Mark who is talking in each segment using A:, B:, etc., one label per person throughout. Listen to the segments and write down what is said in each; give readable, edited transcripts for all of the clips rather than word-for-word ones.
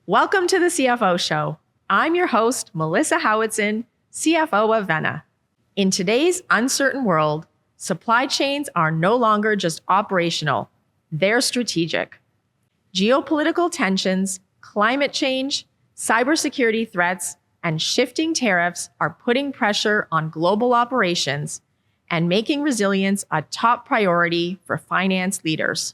A: Welcome to the CFO Show. I'm your host, Melissa Howitson, CFO of Venna. In today's uncertain world, supply chains are no longer just operational, they're strategic. Geopolitical tensions, climate change, cybersecurity threats, and shifting tariffs are putting pressure on global operations and making resilience a top priority for finance leaders.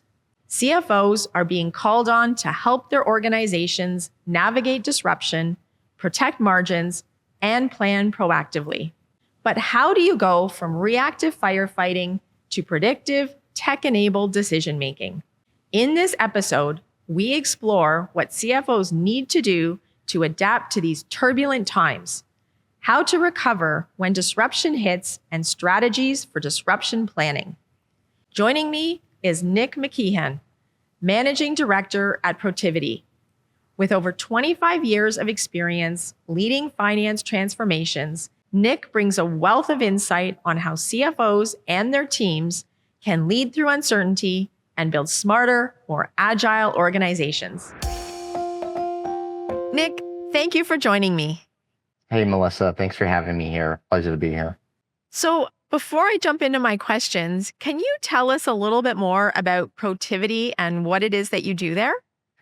A: CFOs are being called on to help their organizations navigate disruption, protect margins, and plan proactively. But how do you go from reactive firefighting to predictive, tech-enabled decision-making? In this episode, we explore what CFOs need to do to adapt to these turbulent times, how to recover when disruption hits, and strategies for disruption planning. Joining me is Nick McKeehan, Managing Director at Protiviti. With over 25 years of experience leading finance transformations, Nick brings a wealth of insight on how CFOs and their teams can lead through uncertainty and build smarter, more agile organizations. Nick, thank you for joining me.
B: Hey, Melissa, thanks for having me here. Pleasure to be here.
A: So before I jump into my questions, can you tell us a little bit more about Protiviti and what it is that you do there?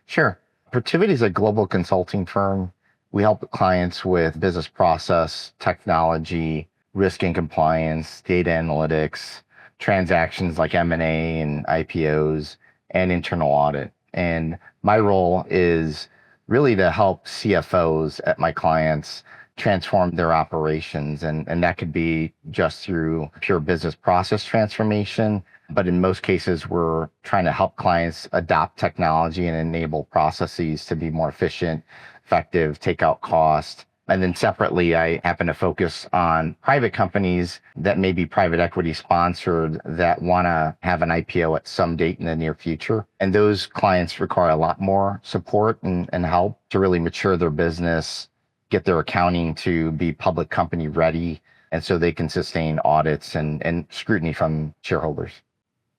B: Sure. Protiviti is a global consulting firm. We help clients with business process, technology, risk and compliance, data analytics, transactions like M&A and IPOs, and internal audit. And my role is really to help CFOs at my clients transform their operations. And that could be just through pure business process transformation. But in most cases, we're trying to help clients adopt technology and enable processes to be more efficient, effective, take out cost. And then separately, I happen to focus on private companies that may be private equity sponsored that want to have an IPO at some date in the near future. And those clients require a lot more support and help to really mature their business, get their accounting to be public company ready, and so they can sustain audits and scrutiny from shareholders.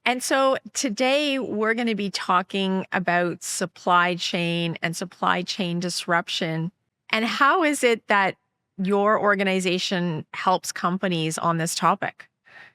A: And so today we're going to be talking about supply chain and supply chain disruption. And how is it that your organization helps companies on this topic?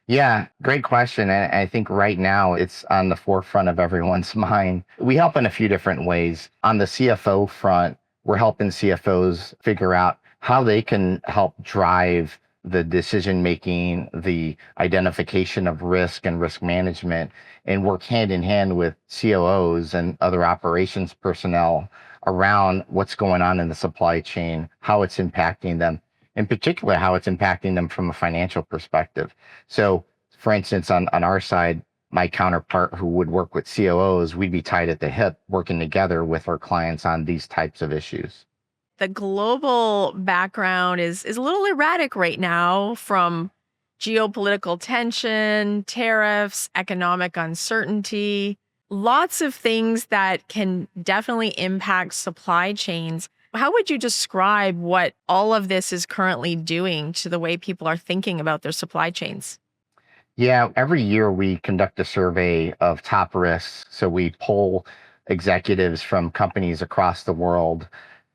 B: Yeah, great question. And I think right now it's on the forefront of everyone's mind. We help in a few different ways. On the CFO front, we're helping CFOs figure out how they can help drive the decision-making, the identification of risk and risk management, and work hand in hand with COOs and other operations personnel around what's going on in the supply chain, how it's impacting them, in particular, how it's impacting them from a financial perspective. So, for instance, on our side, my counterpart who would work with COOs, we'd be tied at the hip working together with our clients on these types of issues.
A: The global background is a little erratic right now, from geopolitical tension, tariffs, economic uncertainty, lots of things that can definitely impact supply chains. How would you describe what all of this is currently doing to the way people are thinking about their supply chains?
B: Yeah, every year we conduct a survey of top risks. So we poll executives from companies across the world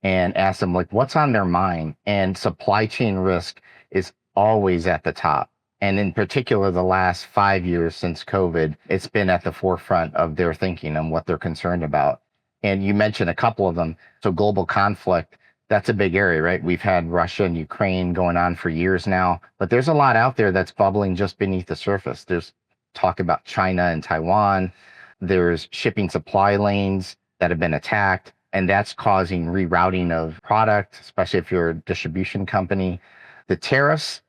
B: and ask them, like, what's on their mind? And supply chain risk is always at the top. And in particular, the last 5 years since COVID, it's been at the forefront of their thinking and what they're concerned about. And you mentioned a couple of them. So global conflict, that's a big area, right? We've had Russia and Ukraine going on for years now, but there's a lot out there that's bubbling just beneath the surface. There's talk about China and Taiwan. There's shipping supply lanes that have been attacked, and that's causing rerouting of product, especially if you're a distribution company. The tariffs,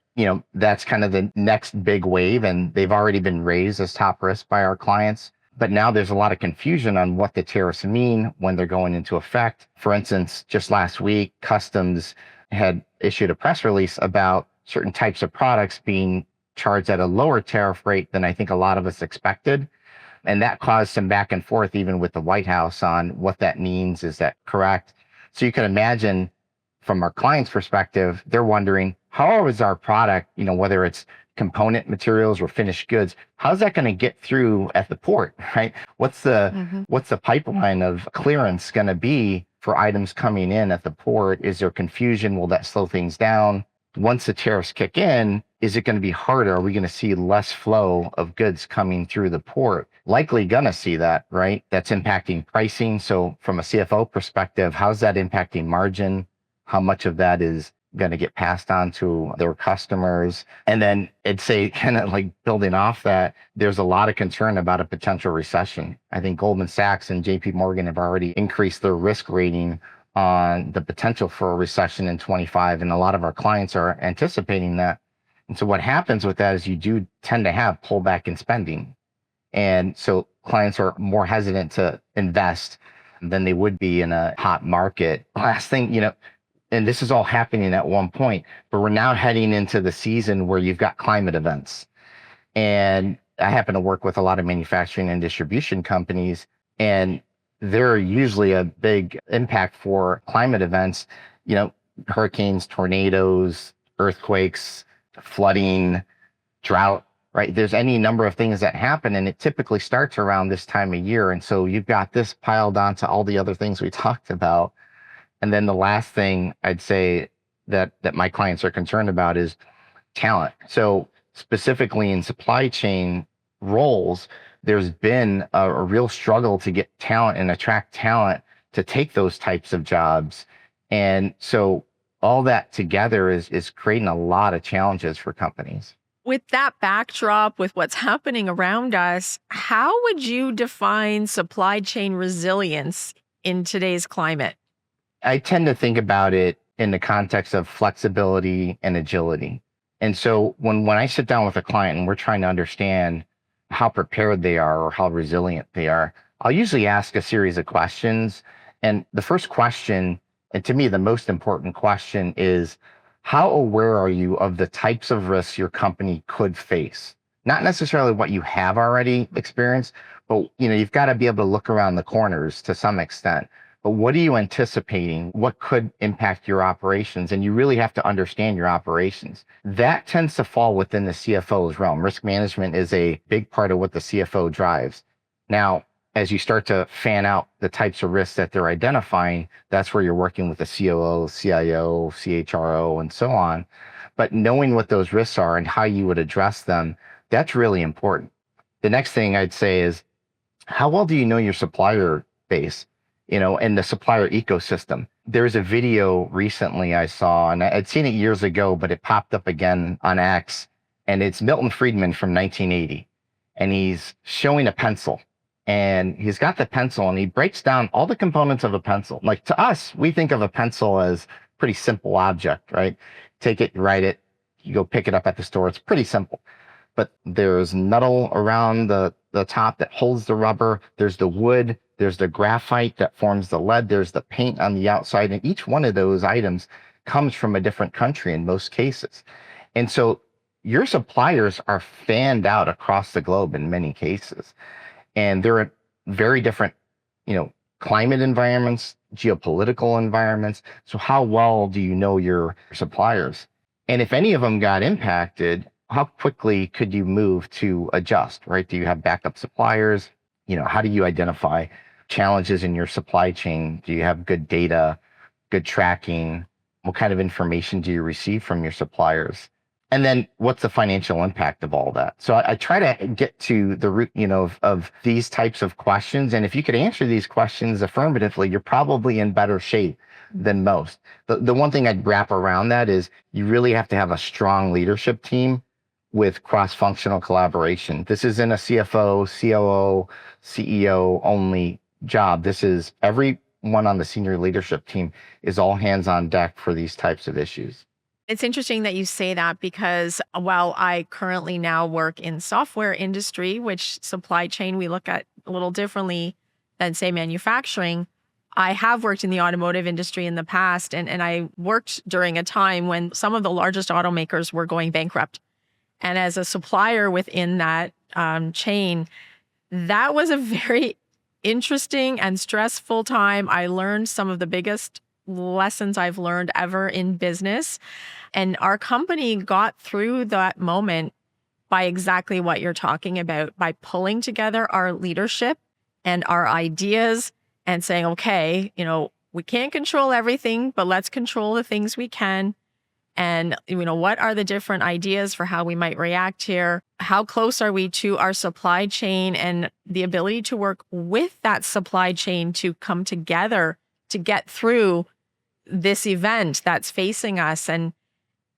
B: that's kind of the next big wave, and they've already been raised as top risk by our clients. But now there's a lot of confusion on what the tariffs mean when they're going into effect. For instance, just last week, Customs had issued a press release about certain types of products being charged at a lower tariff rate than I think a lot of us expected. And that caused some back and forth even with the White House on what that means. Is that correct? So you can imagine from our client's perspective, they're wondering, how is our product, whether it's component materials or finished goods, how's that going to get through at the port, right? What's the pipeline of clearance going to be for items coming in at the port? Is there confusion? Will that slow things down? Once the tariffs kick in, is it going to be harder? Are we going to see less flow of goods coming through the port? Likely going to see that, right? That's impacting pricing. So from a CFO perspective, how's that impacting margin? How much of that is going to get passed on to their customers? And then I'd say, kind of like building off that, there's a lot of concern about a potential recession. I think Goldman Sachs and JP Morgan have already increased their risk rating on the potential for a recession in 25. And a lot of our clients are anticipating that. And so what happens with that is you do tend to have pullback in spending. And so clients are more hesitant to invest than they would be in a hot market. Last thing, and this is all happening at one point, but we're now heading into the season where you've got climate events. And I happen to work with a lot of manufacturing and distribution companies, and they're usually a big impact for climate events, hurricanes, tornadoes, earthquakes, flooding, drought, right? There's any number of things that happen, and it typically starts around this time of year. And so you've got this piled onto all the other things we talked about. And then the last thing I'd say that my clients are concerned about is talent. So specifically in supply chain roles, there's been a real struggle to get talent and attract talent to take those types of jobs. And so all that together is creating a lot of challenges for companies.
A: With that backdrop, with what's happening around us, how would you define supply chain resilience in today's climate?
B: I tend to think about it in the context of flexibility and agility. And so when I sit down with a client and we're trying to understand how prepared they are or how resilient they are, I'll usually ask a series of questions. And the first question, and to me, the most important question, is how aware are you of the types of risks your company could face? Not necessarily what you have already experienced, but you've got to be able to look around the corners to some extent. But what are you anticipating? What could impact your operations? And you really have to understand your operations. That tends to fall within the CFO's realm. Risk management is a big part of what the CFO drives. Now, as you start to fan out the types of risks that they're identifying, that's where you're working with the COO, CIO, CHRO, and so on. But knowing what those risks are and how you would address them, that's really important. The next thing I'd say is, how well do you know your supplier base, and the supplier ecosystem? There's a video recently I saw, and I'd seen it years ago, but it popped up again on X, and it's Milton Friedman from 1980. And he's showing a pencil. And he's got the pencil and he breaks down all the components of a pencil. Like, to us, we think of a pencil as a pretty simple object, right? Take it, write it, you go pick it up at the store. It's pretty simple. But there's metal around the top that holds the rubber. There's the wood. There's the graphite that forms the lead. There's the paint on the outside. And each one of those items comes from a different country in most cases. And so your suppliers are fanned out across the globe in many cases. And they're in very different, climate environments, geopolitical environments. So how well do you know your suppliers? And if any of them got impacted, how quickly could you move to adjust, right? Do you have backup suppliers? How do you identify challenges in your supply chain? Do you have good data, good tracking? What kind of information do you receive from your suppliers? And then what's the financial impact of all that? So I try to get to the root, of these types of questions. And if you could answer these questions affirmatively, you're probably in better shape than most. The one thing I'd wrap around that is you really have to have a strong leadership team with cross-functional collaboration. This isn't a CFO, COO, CEO only job. This is everyone on the senior leadership team is all hands on deck for these types of issues.
A: It's interesting that you say that, because while I currently now work in software industry, which supply chain we look at a little differently than, say, manufacturing, I have worked in the automotive industry in the past, and I worked during a time when some of the largest automakers were going bankrupt. And as a supplier within that chain, that was a very interesting and stressful time. I learned some of the biggest lessons I've learned ever in business. And our company got through that moment by exactly what you're talking about, by pulling together our leadership and our ideas and saying, okay, We can't control everything, but let's control the things we can. And, what are the different ideas for how we might react here? How close are we to our supply chain and the ability to work with that supply chain to come together to get through this event that's facing us? And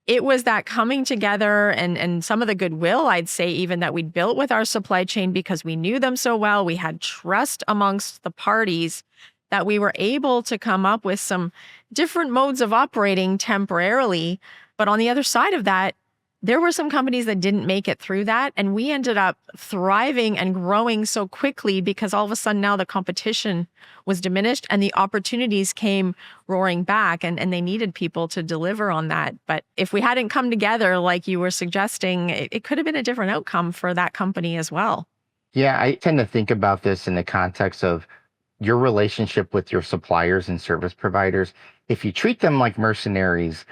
A: it was that coming together and some of the goodwill, I'd say, even that we'd built with our supply chain because we knew them so well. We had trust amongst the parties that we were able to come up with some different modes of operating temporarily. But on the other side of that, there were some companies that didn't make it through that. And we ended up thriving and growing so quickly because all of a sudden now the competition was diminished and the opportunities came roaring back, and they needed people to deliver on that. But if we hadn't come together, like you were suggesting, it could have been a different outcome for that company as well.
B: Yeah, I tend to think about this in the context of your relationship with your suppliers and service providers. If you treat them like mercenaries,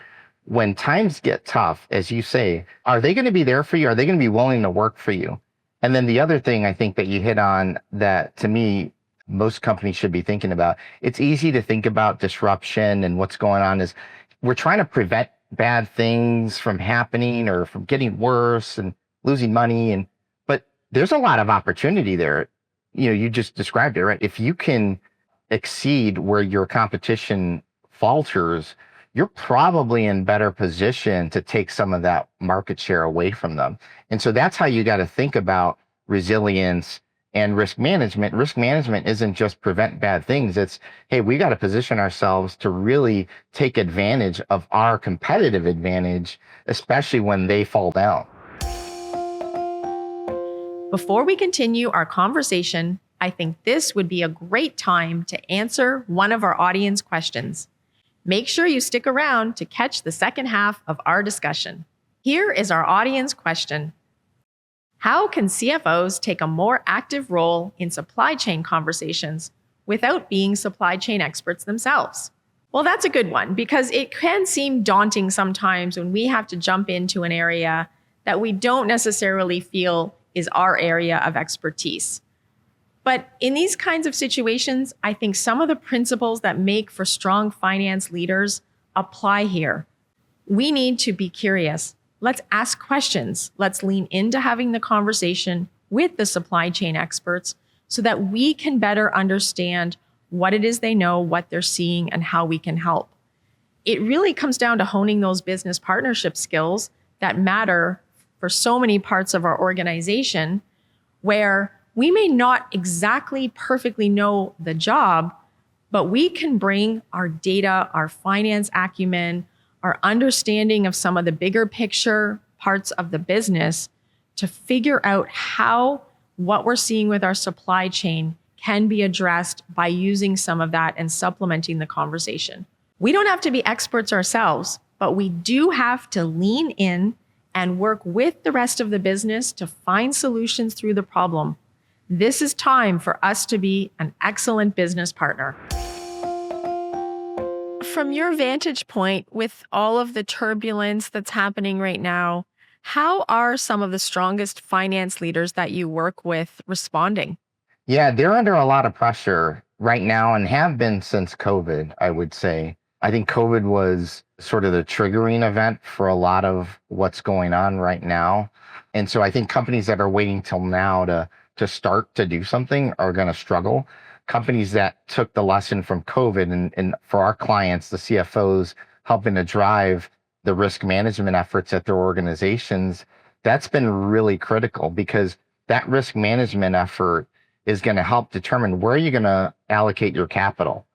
B: when times get tough, as you say, are they going to be there for you? Are they going to be willing to work for you? And then the other thing I think that you hit on that to me, most companies should be thinking about, it's easy to think about disruption and what's going on is we're trying to prevent bad things from happening or from getting worse and losing money. But there's a lot of opportunity there. You just described it, right? If you can exceed where your competition falters, you're probably in better position to take some of that market share away from them. And so that's how you got to think about resilience and risk management. Risk management isn't just prevent bad things. It's, hey, we got to position ourselves to really take advantage of our competitive advantage, especially when they fall down.
A: Before we continue our conversation, I think this would be a great time to answer one of our audience questions. Make sure you stick around to catch the second half of our discussion. Here is our audience question. How can CFOs take a more active role in supply chain conversations without being supply chain experts themselves? Well, that's a good one because it can seem daunting sometimes when we have to jump into an area that we don't necessarily feel is our area of expertise. But in these kinds of situations, I think some of the principles that make for strong finance leaders apply here. We need to be curious. Let's ask questions. Let's lean into having the conversation with the supply chain experts so that we can better understand what it is they know, what they're seeing, and how we can help. It really comes down to honing those business partnership skills that matter for so many parts of our organization, where we may not exactly perfectly know the job, but we can bring our data, our finance acumen, our understanding of some of the bigger picture parts of the business to figure out how what we're seeing with our supply chain can be addressed by using some of that and supplementing the conversation. We don't have to be experts ourselves, but we do have to lean in and work with the rest of the business to find solutions through the problem. This is time for us to be an excellent business partner. From your vantage point, with all of the turbulence that's happening right now, how are some of the strongest finance leaders that you work with responding?
B: Yeah, they're under a lot of pressure right now and have been since COVID, I would say. I think COVID was sort of the triggering event for a lot of what's going on right now. And so I think companies that are waiting till now to start to do something are going to struggle. Companies that took the lesson from COVID and for our clients, the CFOs, helping to drive the risk management efforts at their organizations, that's been really critical because that risk management effort is going to help determine where you're going to allocate your capital.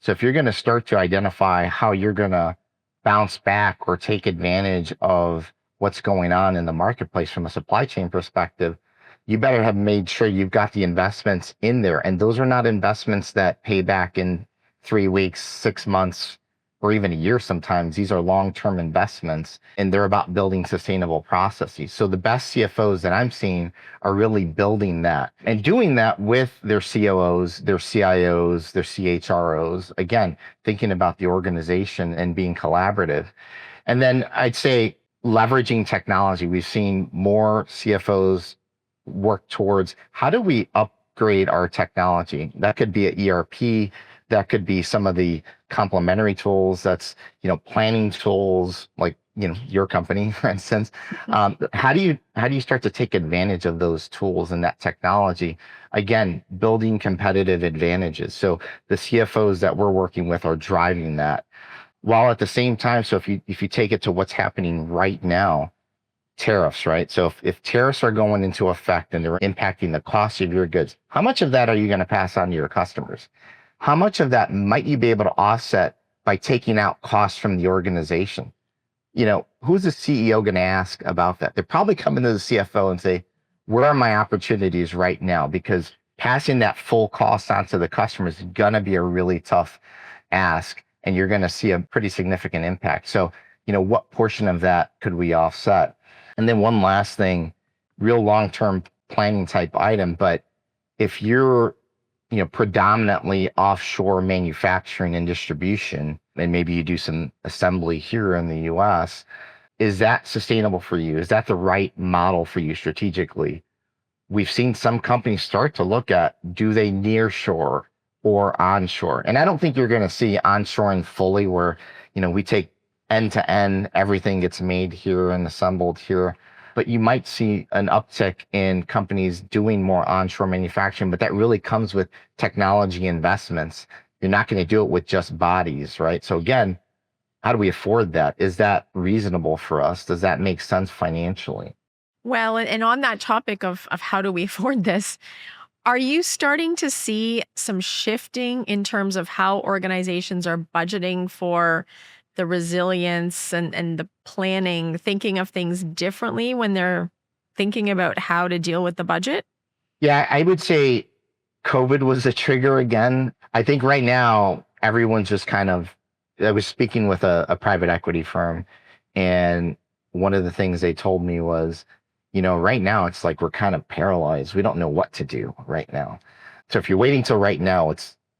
B: So if you're going to start to identify how you're going to bounce back or take advantage of what's going on in the marketplace from a supply chain perspective, you better have made sure you've got the investments in there. And those are not investments that pay back in 3 weeks, 6 months, or even a year sometimes. These are long-term investments, and they're about building sustainable processes. So the best CFOs that I'm seeing are really building that and doing that with their COOs, their CIOs, their CHROs, again, thinking about the organization and being collaborative. And then I'd say leveraging technology. We've seen more CFOs work towards how do we upgrade our technology? That could be an ERP, That could be some of the complementary tools. That's, planning tools like, your company, for instance. How do you start to take advantage of those tools and that technology? Again, building competitive advantages. So the CFOs that we're working with are driving that. While at the same time, so if you take it to what's happening right now, tariffs, right? So if tariffs are going into effect and they're impacting the cost of your goods, how much of that are you going to pass on to your customers? How much of that might you be able to offset by taking out costs from the organization? Who's the CEO going to ask about that? They're probably coming to the CFO and say, where are my opportunities right now? Because passing that full cost onto the customer is going to be a really tough ask, and you're going to see a pretty significant impact. So, what portion of that could we offset? And then one last thing, real long-term planning type item, but if you're, predominantly offshore manufacturing and distribution, and maybe you do some assembly here in the US, is that sustainable for you? Is that the right model for you strategically? We've seen some companies start to look at, do they nearshore or onshore? And I don't think you're going to see onshoring fully where, we take end to end, everything gets made here and assembled here. But you might see an uptick in companies doing more onshore manufacturing, but that really comes with technology investments. You're not going to do it with just bodies, right? So again, how do we afford that? Is that reasonable for us? Does that make sense financially?
A: Well, and on that topic of how do we afford this, are you starting to see some shifting in terms of how organizations are budgeting for the resilience and the planning, thinking of things differently when they're thinking about how to deal with the budget?
B: Yeah, I would say COVID was a trigger again. I think right now, everyone's just I was speaking with a private equity firm, and one of the things they told me was, right now it's like we're kind of paralyzed. We don't know what to do right now. So if you're waiting till right now,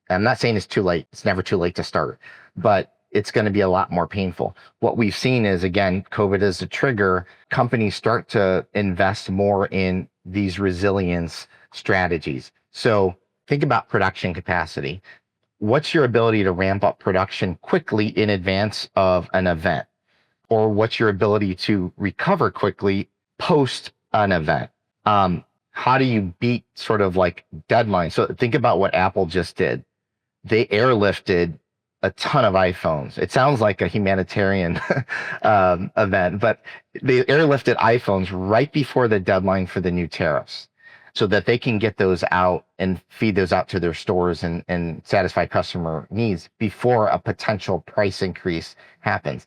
B: I'm not saying it's too late. It's never too late to start, but it's going to be a lot more painful. What we've seen is, again, COVID is a trigger. Companies start to invest more in these resilience strategies. So think about production capacity. What's your ability to ramp up production quickly in advance of an event? Or what's your ability to recover quickly post an event? How do you beat sort of like deadlines? So think about what Apple just did. They airlifted a ton of iPhones. It sounds like a humanitarian event, but they airlifted iPhones right before the deadline for the new tariffs so that they can get those out and feed those out to their stores and satisfy customer needs before a potential price increase happens.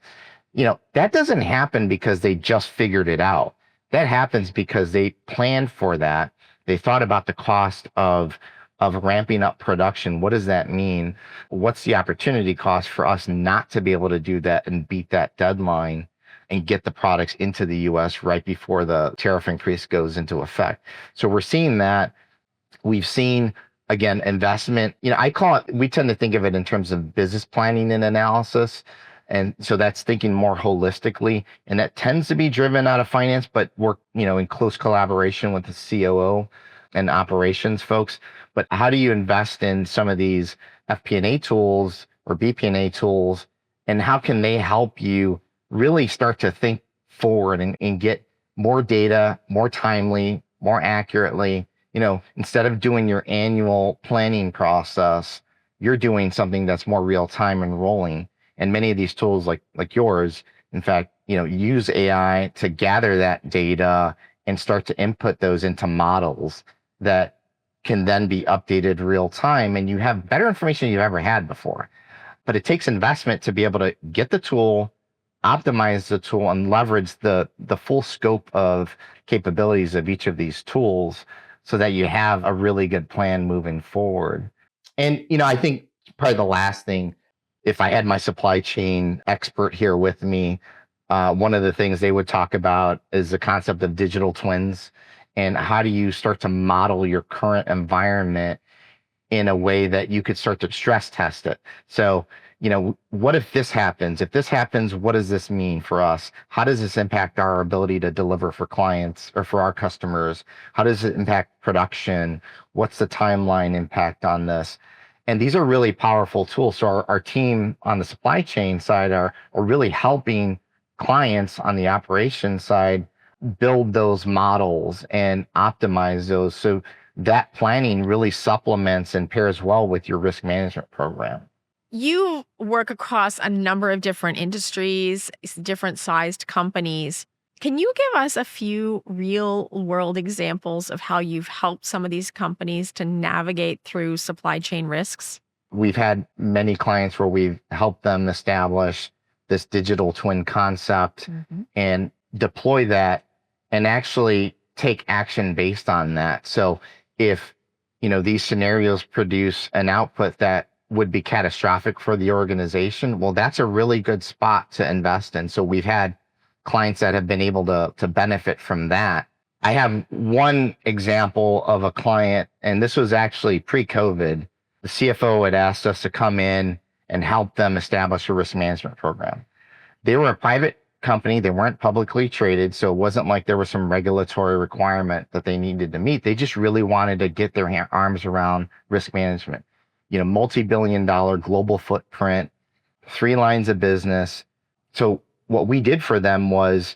B: That doesn't happen because they just figured it out. That happens because they planned for that. They thought about the cost of ramping up production. What does that mean? What's the opportunity cost for us not to be able to do that and beat that deadline and get the products into the US right before the tariff increase goes into effect? So we're seeing that. We've seen, again, investment. We tend to think of it in terms of business planning and analysis. And so that's thinking more holistically. And that tends to be driven out of finance, but we're, in close collaboration with the COO and operations folks. But how do you invest in some of these FP&A tools or BP&A tools, and how can they help you really start to think forward and get more data, more timely, more accurately? Instead of doing your annual planning process, you're doing something that's more real time and rolling. And many of these tools like yours, in fact, use AI to gather that data and start to input those into models that can then be updated real time, and you have better information than you've ever had before. But it takes investment to be able to get the tool, optimize the tool, and leverage the full scope of capabilities of each of these tools so that you have a really good plan moving forward. And, I think probably the last thing, if I had my supply chain expert here with me, one of the things they would talk about is the concept of digital twins. And how do you start to model your current environment in a way that you could start to stress test it? So, what if this happens? If this happens, what does this mean for us? How does this impact our ability to deliver for clients or for our customers? How does it impact production? What's the timeline impact on this? And these are really powerful tools. So our team on the supply chain side are really helping clients on the operations side build those models and optimize those. So that planning really supplements and pairs well with your risk management program.
A: You work across a number of different industries, different sized companies. Can you give us a few real world examples of how you've helped some of these companies to navigate through supply chain risks?
B: We've had many clients where we've helped them establish this digital twin concept and deploy that and actually take action based on that. So if, these scenarios produce an output that would be catastrophic for the organization, well, that's a really good spot to invest in. So we've had clients that have been able to benefit from that. I have one example of a client, and this was actually pre-COVID. The CFO had asked us to come in and help them establish a risk management program. They were a private company. They weren't publicly traded. So it wasn't like there was some regulatory requirement that they needed to meet. They just really wanted to get their arms around risk management. Multi-billion-dollar global footprint, 3 lines of business. So what we did for them was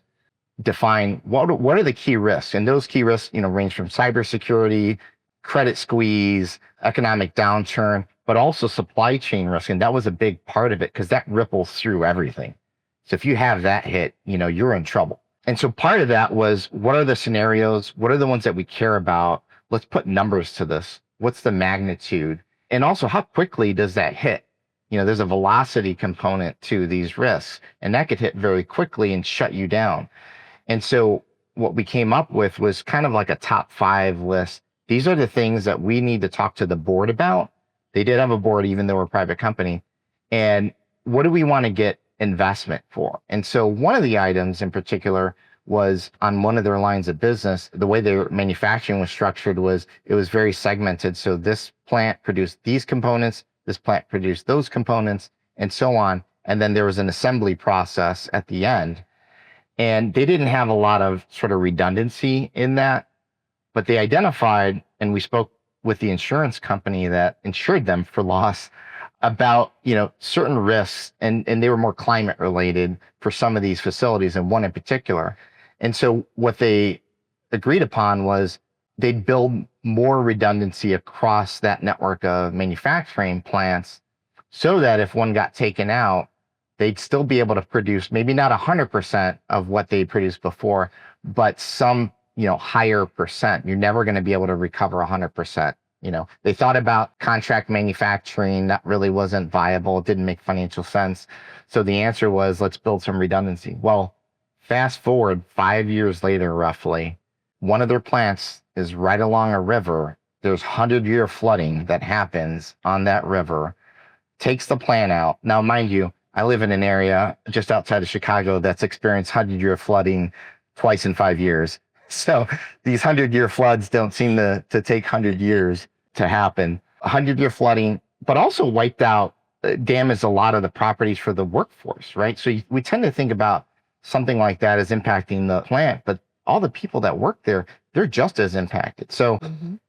B: define what are the key risks. And those key risks, range from cybersecurity, credit squeeze, economic downturn, but also supply chain risk. And that was a big part of it because that ripples through everything. So if you have that hit, you're in trouble. And so part of that was, what are the scenarios? What are the ones that we care about? Let's put numbers to this. What's the magnitude? And also, how quickly does that hit? There's a velocity component to these risks, and that could hit very quickly and shut you down. And so what we came up with was kind of like a top 5 list. These are the things that we need to talk to the board about. They did have a board, even though we're a private company. And what do we want to get investment for? And so one of the items in particular was on one of their lines of business. The way their manufacturing was structured was it was very segmented. So this plant produced these components, this plant produced those components, and so on. And then there was an assembly process at the end. And they didn't have a lot of sort of redundancy in that, but they identified, and we spoke with the insurance company that insured them for loss about, certain risks, and they were more climate related for some of these facilities, and one in particular. And so what they agreed upon was they'd build more redundancy across that network of manufacturing plants so that if one got taken out, they'd still be able to produce maybe not 100% of what they produced before, but some, higher percent. You're never going to be able to recover 100%. They thought about contract manufacturing. That really wasn't viable. It didn't make financial sense. So the answer was, let's build some redundancy. Well, fast forward 5 years later, roughly, one of their plants is right along a river. There's 100-year flooding that happens on that river, takes the plant out. Now, mind you, I live in an area just outside of Chicago that's experienced 100-year flooding twice in 5 years. So these 100-year floods don't seem to take 100 years to happen. 100-year flooding, but also wiped out, damaged a lot of the properties for the workforce, right? So we tend to think about something like that as impacting the plant, but all the people that work there, they're just as impacted. So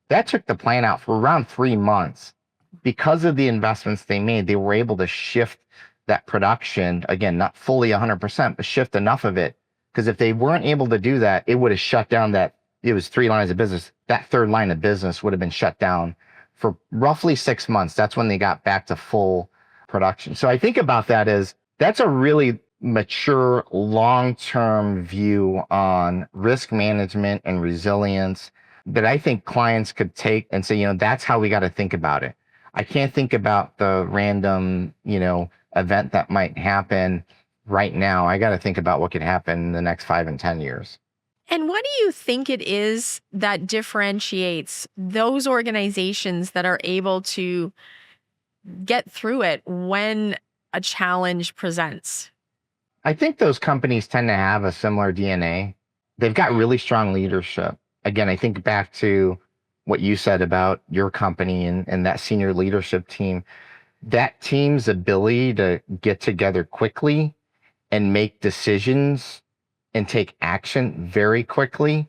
B: that took the plant out for around 3 months. Because of the investments they made, they were able to shift that production, again, not fully 100%, but shift enough of it. Because if they weren't able to do that, it would have shut down it was 3 lines of business. That 3rd line of business would have been shut down for roughly 6 months. That's when they got back to full production. So I think about that as that's a really mature, long-term view on risk management and resilience that I think clients could take and say, that's how we got to think about it. I can't think about the random, event that might happen right now. I got to think about what could happen in the next 5 and 10 years.
A: And what do you think it is that differentiates those organizations that are able to get through it when a challenge presents?
B: I think those companies tend to have a similar DNA. They've got really strong leadership. Again, I think back to what you said about your company and that senior leadership team. That team's ability to get together quickly and make decisions and take action very quickly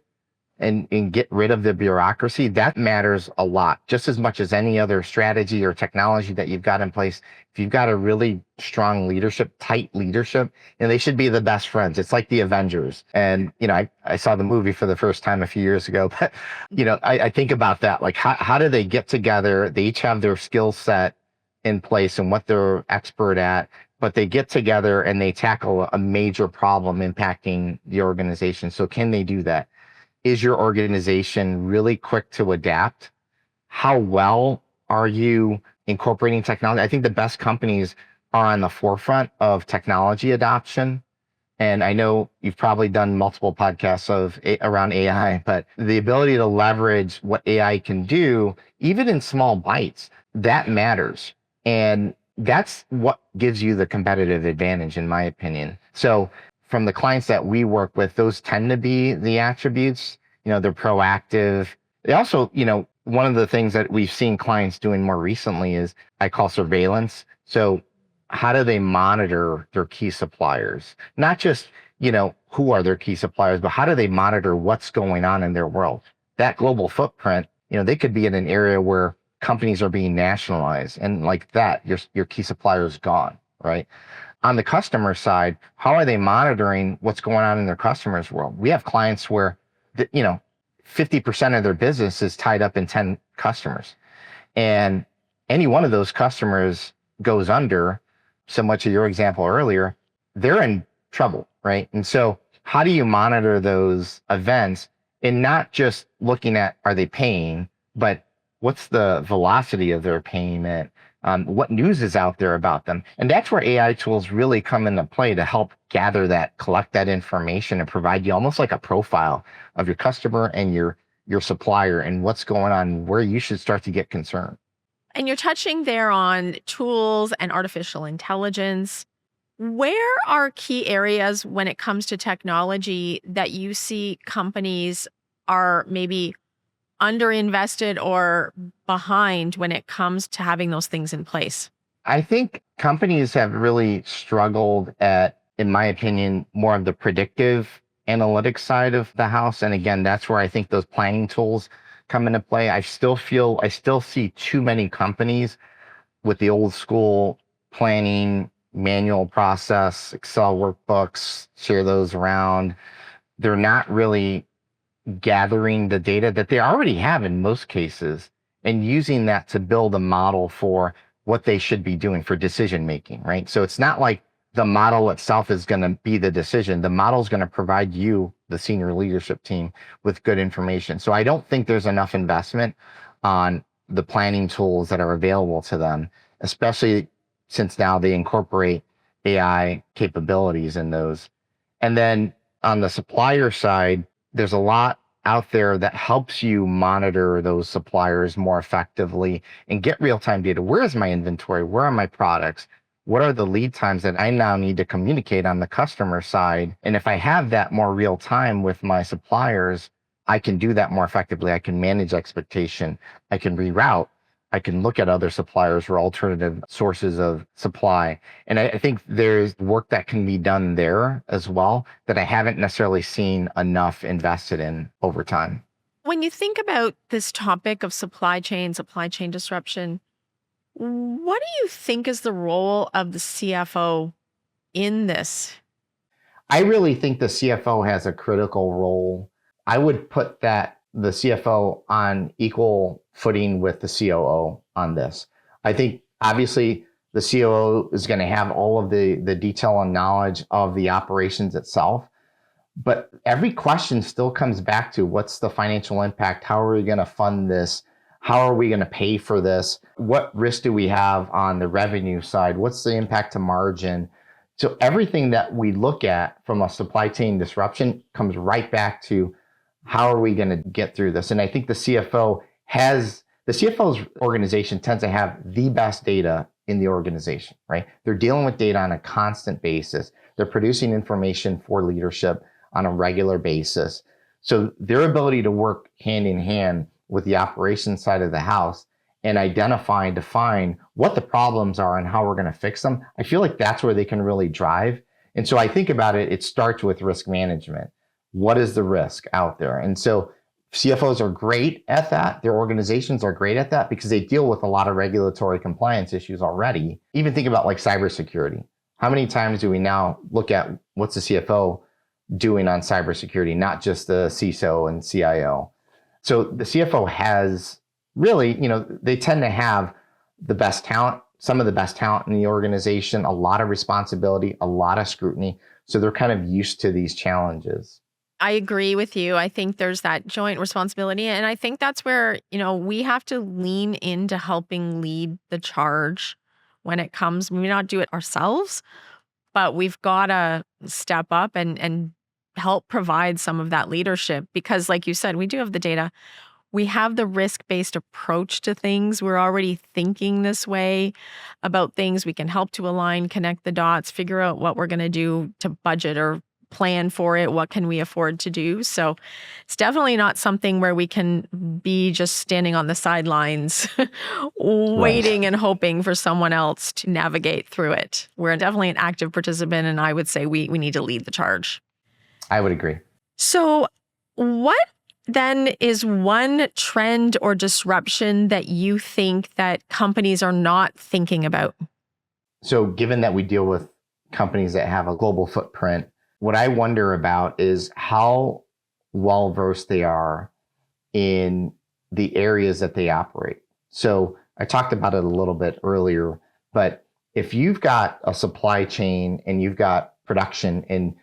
B: and get rid of the bureaucracy, that matters a lot, just as much as any other strategy or technology that you've got in place. If you've got a really strong leadership, tight leadership, and they should be the best friends. It's like the Avengers. And, I saw the movie for the first time a few years ago, but, I think about that. Like, how do they get together? They each have their skill set in place and what they're expert at, but they get together and they tackle a major problem impacting the organization. So can they do that? Is your organization really quick to adapt? How well are you incorporating technology? I think the best companies are on the forefront of technology adoption. And I know you've probably done multiple podcasts around AI, but the ability to leverage what AI can do, even in small bites, that matters. And that's what gives you the competitive advantage, in my opinion. So from the clients that we work with, those tend to be the attributes. They're proactive. They also, one of the things that we've seen clients doing more recently is I call surveillance. So how do they monitor their key suppliers? Not just, who are their key suppliers, but how do they monitor what's going on in their world? That global footprint, they could be in an area where companies are being nationalized, and like that, your key supplier is gone, right? On the customer side, how are they monitoring what's going on in their customers' world? We have clients where, 50% of their business is tied up in 10 customers. And any one of those customers goes under, similar to your example earlier, they're in trouble, right? And so how do you monitor those events and not just looking at, are they paying, but what's the velocity of their payment? What news is out there about them? And that's where AI tools really come into play to help gather that, collect that information, and provide you almost like a profile of your customer and your supplier and what's going on, where you should start to get concerned.
A: And you're touching there on tools and artificial intelligence. Where are key areas when it comes to technology that you see companies are maybe underinvested or behind when it comes to having those things in place?
B: I think companies have really struggled at, in my opinion, more of the predictive analytics side of the house. And again, that's where I think those planning tools come into play. I still see too many companies with the old school planning, manual process, Excel workbooks, share those around. They're not really gathering the data that they already have in most cases and using that to build a model for what they should be doing for decision making, right? So it's not like the model itself is going to be the decision. The model is going to provide you, the senior leadership team, with good information. So I don't think there's enough investment on the planning tools that are available to them, especially since now they incorporate AI capabilities in those. And then on the supplier side, there's a lot out there that helps you monitor those suppliers more effectively and get real-time data. Where is my inventory? Where are my products? What are the lead times that I now need to communicate on the customer side? And if I have that more real time with my suppliers, I can do that more effectively. I can manage expectation. I can reroute. I can look at other suppliers or alternative sources of supply. And I think there's work that can be done there as well that I haven't necessarily seen enough invested in over time.
A: When you think about this topic of supply chain disruption, what do you think is the role of the CFO in this?
B: I really think the CFO has a critical role. I would put that the CFO on equal footing with the COO on this. I think obviously the COO is going to have all of the detail and knowledge of the operations itself, but every question still comes back to what's the financial impact? How are we going to fund this? How are we going to pay for this? What risk do we have on the revenue side? What's the impact to margin? So everything that we look at from a supply chain disruption comes right back to how are we going to get through this? And I think the CFO's organization tends to have the best data in the organization, right? They're dealing with data on a constant basis. They're producing information for leadership on a regular basis. So their ability to work hand in hand with the operations side of the house and identify and define what the problems are and how we're going to fix them, I feel like that's where they can really drive. And so I think about it, it starts with risk management. What is the risk out there? And so CFOs are great at that. Their organizations are great at that because they deal with a lot of regulatory compliance issues already. Even think about like cybersecurity. How many times do we now look at what's the CFO doing on cybersecurity, not just the CISO and CIO? So the CFO has really, they tend to have the best talent, some of the best talent in the organization, a lot of responsibility, a lot of scrutiny. So they're kind of used to these challenges.
A: I agree with you. I think there's that joint responsibility. And I think that's where, we have to lean into helping lead the charge when it comes. We may not do it ourselves, but we've got to step up and help provide some of that leadership because, like you said, we do have the data. We have the risk-based approach to things. We're already thinking this way about things. We can help to align, connect the dots, figure out what we're going to do to budget or plan for it. What can we afford to do? So it's definitely not something where we can be just standing on the sidelines waiting and hoping for someone else to navigate through it. We're definitely an active participant, and I would say we need to lead the charge.
B: I would agree.
A: So what then is one trend or disruption that you think that companies are not thinking about?
B: So given that we deal with companies that have a global footprint, what I wonder about is how well versed they are in the areas that they operate. So I talked about it a little bit earlier, but if you've got a supply chain and you've got production in,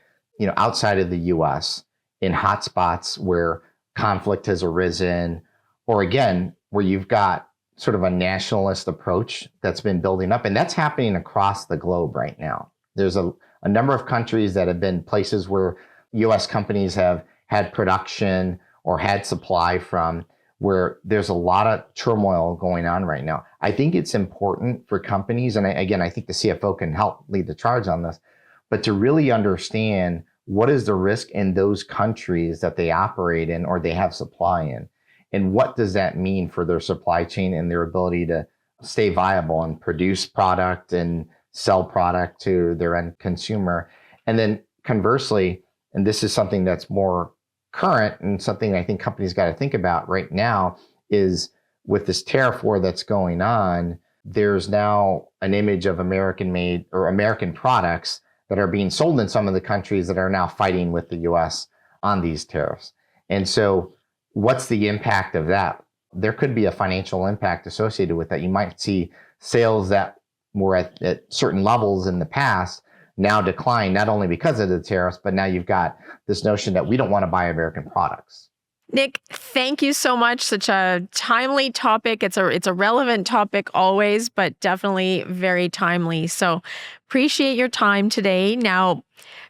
B: outside of the US in hotspots where conflict has arisen, or again, where you've got sort of a nationalist approach that's been building up, and that's happening across the globe right now. There's a number of countries that have been places where US companies have had production or had supply from, where there's a lot of turmoil going on right now. I think it's important for companies, and I think the CFO can help lead the charge on this, but to really understand what is the risk in those countries that they operate in or they have supply in, and what does that mean for their supply chain and their ability to stay viable and produce product and sell product to their end consumer. And then conversely, and this is something that's more current and something I think companies got to think about right now, is with this tariff war that's going on, there's now an image of American made or American products that are being sold in some of the countries that are now fighting with the US on these tariffs. And so what's the impact of that? There could be a financial impact associated with that. You might see sales that were at certain levels in the past now decline, not only because of the tariffs, but now you've got this notion that we don't want to buy American products.
A: Nick, thank you so much. Such a timely topic. It's a relevant topic always, but definitely very timely. So appreciate your time today. Now,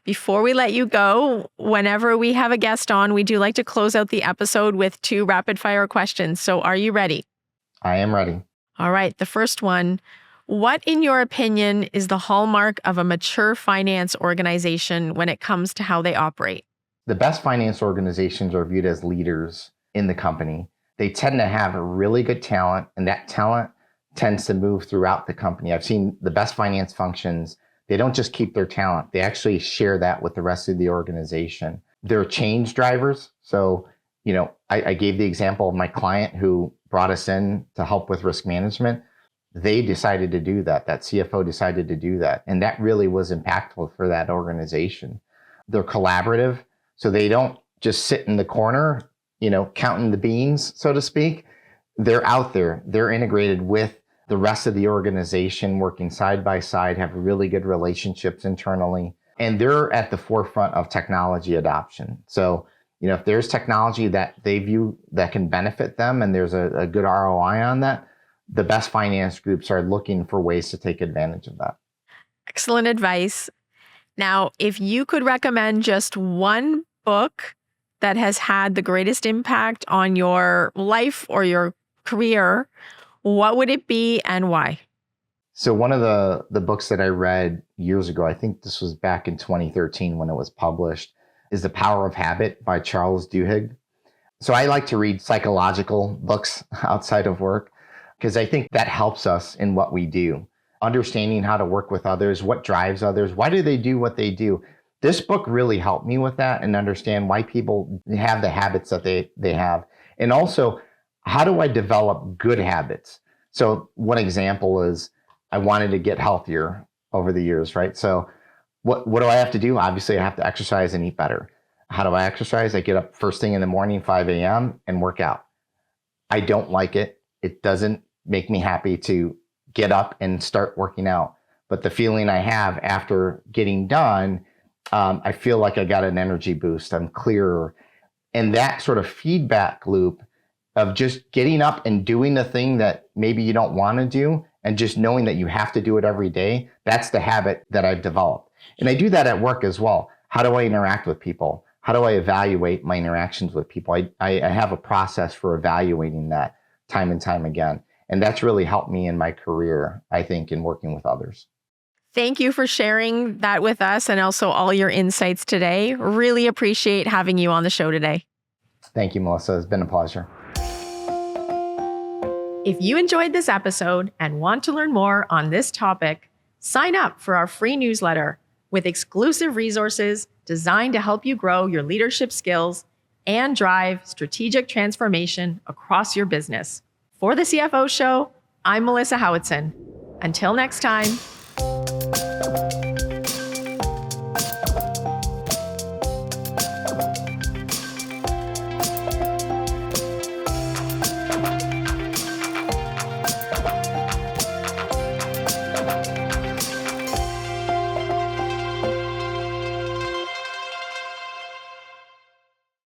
A: before we let you go, whenever we have a guest on, we do like to close out the episode with 2 rapid fire questions. So are you ready?
B: I am ready.
A: All right. The first one. What, in your opinion, is the hallmark of a mature finance organization when it comes to how they operate?
B: The best finance organizations are viewed as leaders in the company. They tend to have a really good talent, and that talent tends to move throughout the company. I've seen the best finance functions, they don't just keep their talent, they actually share that with the rest of the organization. They're change drivers. So, I gave the example of my client who brought us in to help with risk management. They decided to do that. That CFO decided to do that. And that really was impactful for that organization. They're collaborative. So they don't just sit in the corner, counting the beans, so to speak. They're out there. They're integrated with the rest of the organization, working side by side, have really good relationships internally. And they're at the forefront of technology adoption. So, if there's technology that they view that can benefit them and there's a good ROI on that, the best finance groups are looking for ways to take advantage of that.
A: Excellent advice. Now, if you could recommend just one book that has had the greatest impact on your life or your career, what would it be and why?
B: So one of the books that I read years ago, I think this was back in 2013 when it was published, is The Power of Habit by Charles Duhigg. So I like to read psychological books outside of work, because I think that helps us in what we do. Understanding how to work with others, what drives others, why do they do what they do? this book really helped me with that and understand why people have the habits that they have. And also, how do I develop good habits? So one example is I wanted to get healthier over the years, right? So what do I have to do? Obviously, I have to exercise and eat better. How do I exercise? I get up first thing in the morning, 5 a.m., and work out. I don't like it. It doesn't make me happy to get up and start working out. But the feeling I have after getting done, I feel like I got an energy boost. I'm clearer. And that sort of feedback loop of just getting up and doing the thing that maybe you don't want to do and just knowing that you have to do it every day, that's the habit that I've developed. And I do that at work as well. How do I interact with people? How do I evaluate my interactions with people? I have a process for evaluating that time and time again. And that's really helped me in my career, I think, in working with others.
A: Thank you for sharing that with us and also all your insights today. Really appreciate having you on the show today.
B: Thank you, Melissa. It's been a pleasure.
A: If you enjoyed this episode and want to learn more on this topic, sign up for our free newsletter with exclusive resources designed to help you grow your leadership skills and drive strategic transformation across your business. For the CFO Show, I'm Melissa Howitson. Until next time,